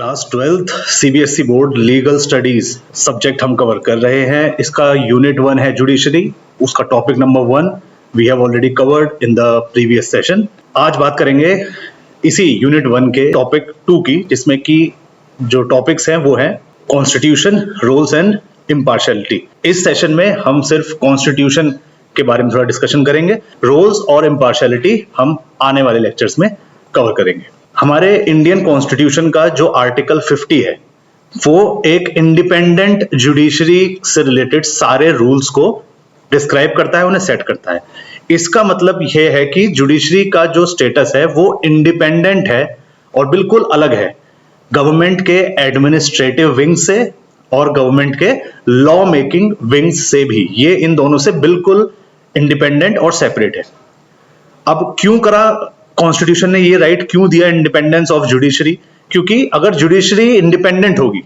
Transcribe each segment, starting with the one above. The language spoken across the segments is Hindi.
Class 12th CBSE board legal studies subject हम कवर कर रहे हैं। इसका यूनिट 1 है जुडिशरी। उसका topic number 1 we have already covered in the previous session. आज बात करेंगे इसी यूनिट 1 के टॉपिक 2 की, जिसमें कि जो टॉपिक्स हैं वो हैं कॉन्स्टिट्यूशन, रोल्स एंड इम्पार्शियलिटी। इस सेशन में हम सिर्फ कॉन्स्टिट्यूशन के बारे में थोड़ा डिस्कशन करेंगे। रोल्स और इम्पार्शियलिटी हम आने वाले लेक्चर्स में कवर करेंगे। हमारे इंडियन कॉन्स्टिट्यूशन का जो आर्टिकल 50 है वो एक इंडिपेंडेंट जुडिशरी से रिलेटेड सारे रूल्स को डिस्क्राइब करता है, उन्हें सेट करता है। इसका मतलब यह है कि जुडिशरी का जो स्टेटस है वो इंडिपेंडेंट है और बिल्कुल अलग है गवर्नमेंट के एडमिनिस्ट्रेटिव विंग से और गवर्नमेंट के लॉ मेकिंग विंग्स से भी। ये इन दोनों से बिल्कुल इंडिपेंडेंट और सेपरेट है। अब क्यों करा कॉन्स्टिट्यूशन ने ये राइट, क्यों दिया इंडिपेंडेंस ऑफ जुडिशरी? क्योंकि अगर जुडिशरी इंडिपेंडेंट होगी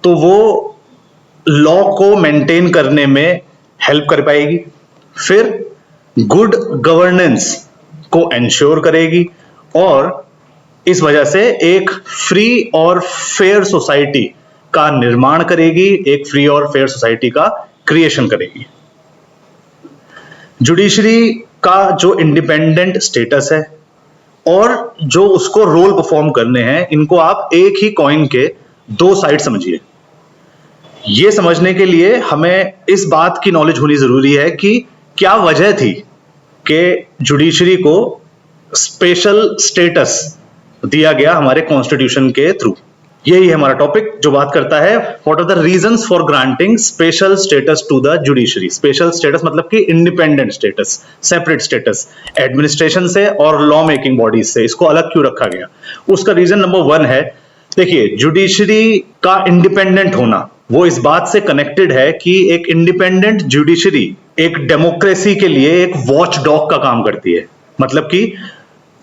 तो वो लॉ को मेंटेन करने में हेल्प कर पाएगी, फिर गुड गवर्नेंस को एंश्योर करेगी और इस वजह से एक फ्री और फेयर सोसाइटी का निर्माण करेगी, एक फ्री और फेयर सोसाइटी का क्रिएशन करेगी। जुडिशरी का जो इंडिपेंडेंट स्टेटस है और जो उसको रोल परफॉर्म करने हैं, इनको आप एक ही कॉइन के दो साइड समझिए। यह समझने के लिए हमें इस बात की नॉलेज होनी जरूरी है कि क्या वजह थी कि जुडिशरी को स्पेशल स्टेटस दिया गया हमारे कॉन्स्टिट्यूशन के थ्रू। यही है हमारा टॉपिक जो बात करता है what are the reasons for granting special status to the judiciary. Special status मतलब कि independent status, separate status administration से और लॉ मेकिंग बॉडीज से। इसको अलग क्यों रखा गया? उसका रीजन नंबर 1 है, देखिए जुडिशरी का इंडिपेंडेंट होना वो इस बात से कनेक्टेड है कि एक इंडिपेंडेंट जुडिशरी एक डेमोक्रेसी के लिए एक वॉच डॉग का काम करती है। मतलब कि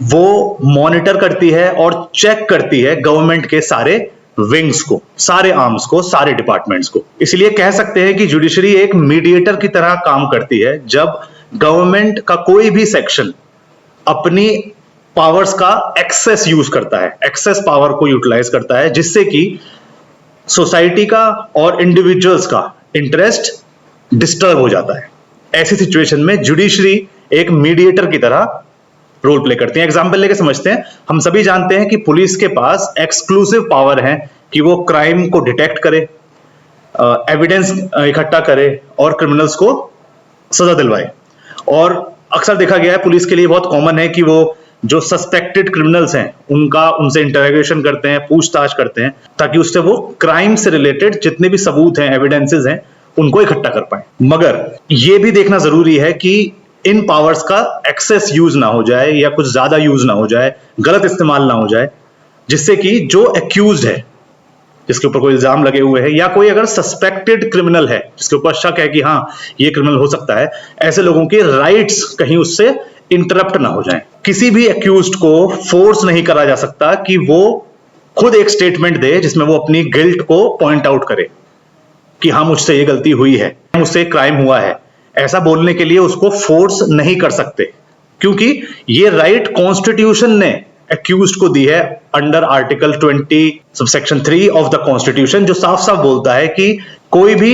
वो मॉनिटर करती है और चेक करती है गवर्नमेंट के सारे विंग्स को, सारे आर्म्स को, सारे डिपार्टमेंट्स को। इसलिए कह सकते हैं कि जुडिशरी एक मीडिएटर की तरह काम करती है जब गवर्नमेंट का कोई भी सेक्शन अपनी पावर्स का एक्सेस यूज करता है, एक्सेस पावर को यूटिलाइज करता है, जिससे कि सोसाइटी का और इंडिविजुअल्स का इंटरेस्ट डिस्टर्ब हो जाता है। ऐसी सिचुएशन में जुडिशरी एक मीडिएटर की तरह रोल प्ले करती हैं। एग्जाम्पल लेके समझते हैं। हम सभी जानते हैं कि पुलिस के पास एक्सक्लूसिव पावर है कि वो क्राइम को डिटेक्ट करे, एविडेंस इकट्ठा करे और क्रिमिनल्स को सजा दिलवाए। और अक्सर देखा गया है पुलिस के लिए बहुत कॉमन है कि वो जो सस्पेक्टेड क्रिमिनल्स हैं उनसे इंटरोगेशन करते हैं, पूछताछ करते हैं, ताकि उससे वो क्राइम से रिलेटेड जितने भी सबूत हैं, एविडेंसेस हैं, उनको इकट्ठा कर पाए। मगर ये भी देखना जरूरी है कि इन पावर्स का एक्सेस यूज ना हो जाए या कुछ ज्यादा यूज ना हो जाए, गलत इस्तेमाल ना हो जाए, जिससे कि जो एक्यूज्ड है, जिसके ऊपर कोई इल्जाम लगे हुए हैं, या कोई अगर सस्पेक्टेड क्रिमिनल है जिसके ऊपर शक है कि हाँ ये क्रिमिनल हो सकता है, ऐसे लोगों के राइट्स कहीं उससे इंटरप्ट ना हो जाए। किसी भी एक्यूज्ड को फोर्स नहीं करा जा सकता कि वो खुद एक स्टेटमेंट दे जिसमें वो अपनी गिल्ट को पॉइंट आउट करे कि हाँ मुझसे ये गलती हुई है, मुझसे क्राइम हुआ है। ऐसा बोलने के लिए उसको फोर्स नहीं कर सकते, क्योंकि ये राइट कॉन्स्टिट्यूशन ने एक्यूज्ड को दी है under article 20 subsection 3 of the constitution, जो साफ साफ बोलता है कि कोई भी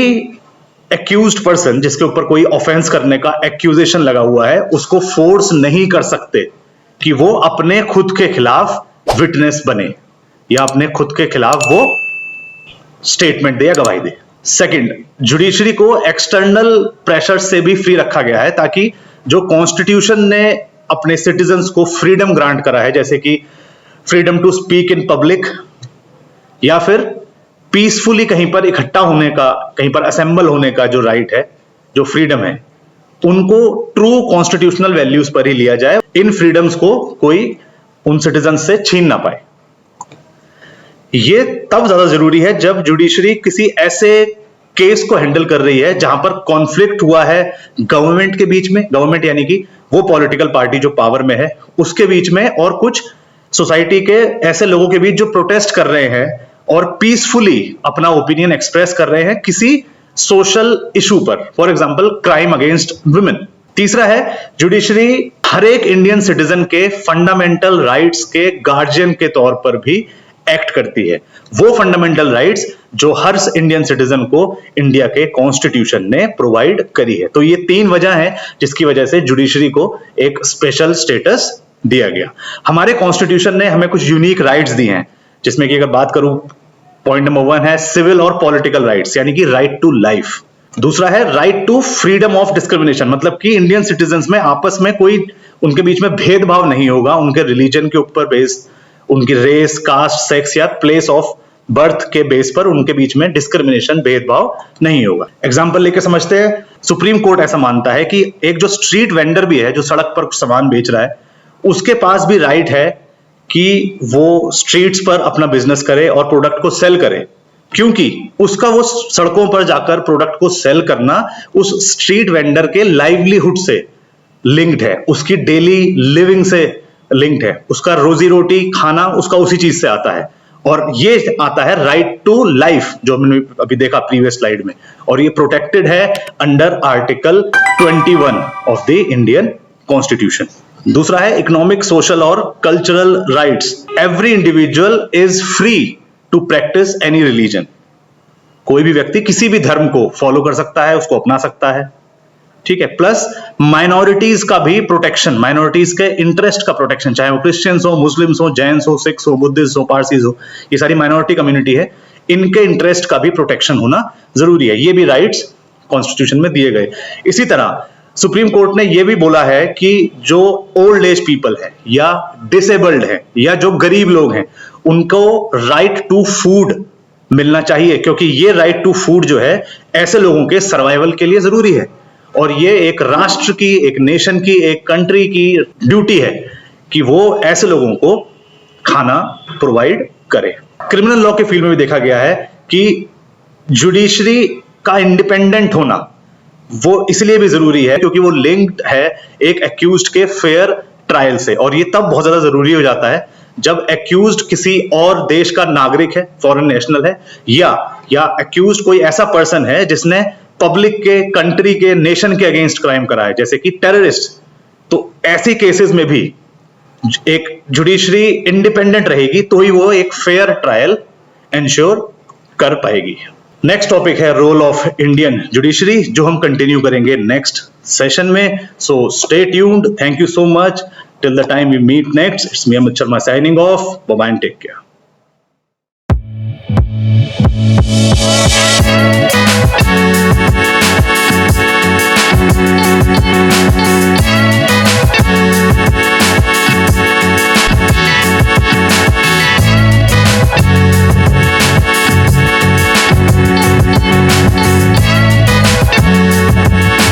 एक्यूज्ड पर्सन जिसके ऊपर कोई ऑफेंस करने का एक्यूजेशन लगा हुआ है, उसको फोर्स नहीं कर सकते कि वो अपने खुद के खिलाफ विटनेस बने या अपने खुद के खिलाफ वो स्टेटमेंट दे या गवाही दे। सेकंड, जुडिशरी को एक्सटर्नल प्रेशर से भी फ्री रखा गया है, ताकि जो कॉन्स्टिट्यूशन ने अपने सिटीजन्स को फ्रीडम ग्रांट करा है, जैसे कि freedom to speak in public या फिर पीसफुली कहीं पर इकट्ठा होने का, कहीं पर असेंबल होने का जो राइट है, जो फ्रीडम है, उनको ट्रू कॉन्स्टिट्यूशनल वैल्यूज पर ही लिया जाए। इन फ्रीडम्स को कोई उन सिटीजन्स से छीन ना पाए। ये तब ज्यादा जरूरी है जब जुडिशरी किसी ऐसे केस को हैंडल कर रही है जहां पर कॉन्फ्लिक्ट हुआ है गवर्नमेंट के बीच में, गवर्नमेंट यानी कि वो पॉलिटिकल पार्टी जो पावर में है उसके बीच में, और कुछ सोसाइटी के ऐसे लोगों के बीच जो प्रोटेस्ट कर रहे हैं और पीसफुली अपना ओपिनियन एक्सप्रेस कर रहे हैं किसी सोशल इशू पर, for example crime against women. तीसरा है, जुडिशरी हर एक इंडियन सिटीजन के फंडामेंटल राइट्स के गार्जियन के तौर पर भी एक्ट करती है। वो फंडामेंटल राइट्स जो हर इंडियन सिटीजन को इंडिया के कॉन्स्टिट्यूशन ने प्रोवाइड करी है। तो ये 3 वजह है जिसकी वजह से जुडिशरी को एक स्पेशल स्टेटस दिया गया। हमारे कॉन्स्टिट्यूशन ने हमें कुछ यूनिक राइट्स दिए हैं, जिसमें कि अगर बात करूं, पॉइंट नंबर 1 है सिविल और पॉलिटिकल राइट्स, यानी कि राइट टू लाइफ। दूसरा है right to freedom of discrimination, मतलब कि इंडियन सिटीजन्स में आपस में कोई उनके बीच में भेदभाव नहीं होगा, उनके रिलीजन के ऊपर बेस्ड, उनकी रेस, कास्ट, सेक्स या प्लेस ऑफ बर्थ के बेस पर उनके बीच में डिस्क्रिमिनेशन, भेदभाव नहीं होगा। एग्जाम्पल लेके समझते हैं। सुप्रीम कोर्ट ऐसा मानता है कि एक जो स्ट्रीट वेंडर भी है, जो सड़क पर कुछ सामान बेच रहा है, उसके पास भी राइट है कि वो स्ट्रीट्स पर अपना बिजनेस करे और प्रोडक्ट को सेल करे, क्योंकि उसका वो सड़कों पर जाकर प्रोडक्ट को सेल करना उस स्ट्रीट वेंडर के लाइवलीहुड से लिंक्ड है, उसकी डेली लिविंग से लिंक्ड है, उसका रोजी रोटी खाना उसका उसी चीज से आता है। और ये आता है राइट टू लाइफ, जो हमने अभी देखा प्रीवियस स्लाइड में, और ये प्रोटेक्टेड है under article 21 of the Indian constitution. दूसरा है इकोनॉमिक, सोशल और cultural rights. Every individual is free to practise any religion. कोई भी व्यक्ति किसी भी धर्म को फॉलो कर सकता है, उसको अपना सकता है, ठीक है। प्लस माइनॉरिटीज का भी प्रोटेक्शन, माइनॉरिटीज के इंटरेस्ट का प्रोटेक्शन, चाहे वो क्रिश्चियंस हो, मुस्लिम्स हो, जैन्स हो, सिख्स हो, बुद्धिस्ट हो, पारसीज हो, ये सारी माइनॉरिटी कम्युनिटी है, इनके इंटरेस्ट का भी प्रोटेक्शन होना जरूरी है। ये भी राइट्स कॉन्स्टिट्यूशन में दिए गए। इसी तरह सुप्रीम कोर्ट ने यह भी बोला है कि जो ओल्ड एज पीपल है या डिसेबल्ड है या जो गरीब लोग हैं, उनको राइट टू फूड मिलना चाहिए, क्योंकि ये राइट टू फूड जो है ऐसे लोगों के सर्वाइवल के लिए जरूरी है। और ये एक राष्ट्र की, एक नेशन की, एक कंट्री की ड्यूटी है कि वो ऐसे लोगों को खाना प्रोवाइड करे। क्रिमिनल लॉ के फील्ड में भी देखा गया है कि जुडिशरी का इंडिपेंडेंट होना वो इसलिए भी जरूरी है क्योंकि वो लिंक्ड है एक एक्यूज्ड के फेयर ट्रायल से। और ये तब बहुत ज्यादा जरूरी हो जाता है जब एक्यूज्ड किसी और देश का नागरिक है, फॉरेन नेशनल है, या एक्यूज्ड कोई ऐसा पर्सन है जिसने पब्लिक के, कंट्री के, नेशन के अगेंस्ट क्राइम करा है, जैसे कि टेररिस्ट। तो ऐसी केसेस में भी एक जुडिशरी इंडिपेंडेंट रहेगी तो ही वो एक फेयर ट्रायल इंश्योर कर पाएगी। नेक्स्ट टॉपिक है रोल ऑफ इंडियन जुडिशरी, जो हम कंटिन्यू करेंगे नेक्स्ट सेशन में। So stay tuned. Thank you so much. Till the time we meet next, it's me Amit Sharma signing off. Bye bye and take care.